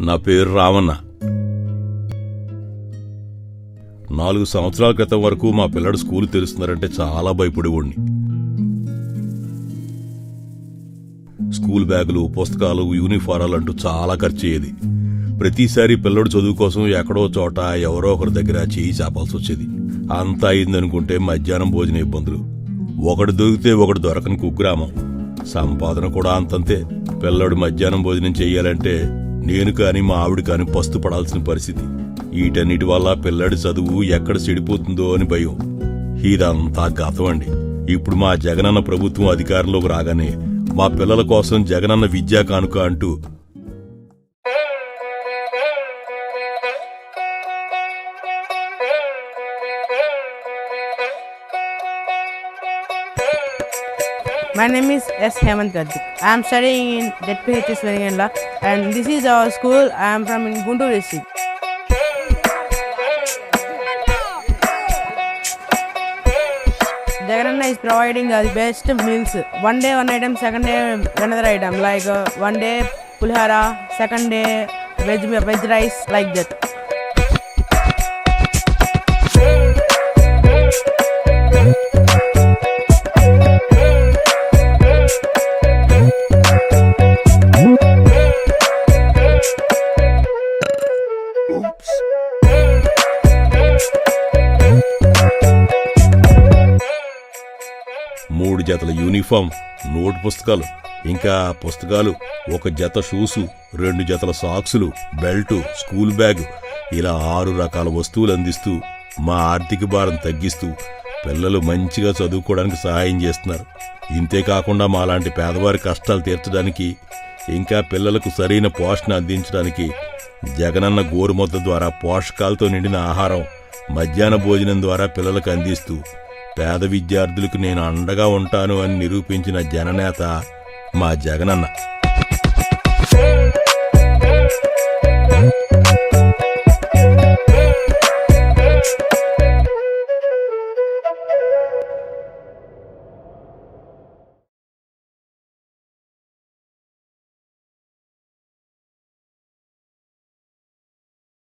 నా పేరు రామన్న. 4 సంవత్సరాల క్రితం వరకు మా పిల్లడు స్కూల్ తెరుస్తున్నారంటే చాలా భయపడేవాడిని. స్కూల్ బ్యాగులు, పుస్తకాలు, యూనిఫారాలు అంటూ చాలా ఖర్చు అయ్యేది. ప్రతిసారి పిల్లడు చదువు కోసం ఎక్కడో చోట ఎవరో ఒకరి దగ్గర చేయి చాపాల్సి వచ్చేది. అంతా అయిందనుకుంటే మధ్యాహ్నం భోజన ఇబ్బందులు. ఒకటి దొరికితే ఒకటి దొరకని కుగ్రామం. సంపాదన కూడా అంతంతే. పిల్లడు మధ్యాహ్నం భోజనం చెయ్యాలంటే నేను కాని మా ఆవిడ కాని పస్తు పడాల్సిన పరిస్థితి. వీటన్నిటి వల్ల పిల్లడి చదువు ఎక్కడ చెడిపోతుందో అని భయం. ఇదంతా గతమండి. ఇప్పుడు మా జగనన్న ప్రభుత్వం అధికారంలోకి రాగానే మా పిల్లల కోసం జగనన్న విద్యా కానుక అంటూ My name is S. Hemant Gaddi. I am studying in ZPHS Veringala and this is our school. I am from Guntur district. Jagananna is providing the best meals. One day one item, second day another item. Like one day pulihara, second day veg rice, like that. మూడు జతల uniform, note పుస్తకాలు, ఇంకా పుస్తకాలు, ఒక జత shoes, 2 జతల సాక్సులు, belt, school bag, ఇలా 6 రకాల వస్తువులు అందిస్తూ మా ఆర్థిక భారం తగ్గిస్తూ పిల్లలు మంచిగా చదువుకోవడానికి సహాయం చేస్తున్నారు. ఇంతేకాకుండా మాలాంటి పేదవారి కష్టాలు తీర్చడానికి, ఇంకా పిల్లలకు సరైన పోషణ అందించడానికి జగనన్న గోరుముద్ద ద్వారా పోషకాలతో నిండిన ఆహారం మధ్యాహ్న భోజనం ద్వారా పిల్లలకు అందిస్తూ పేద విద్యార్థులకు నేను అండగా ఉంటాను అని నిరూపించిన జననేత మా జగనన్న.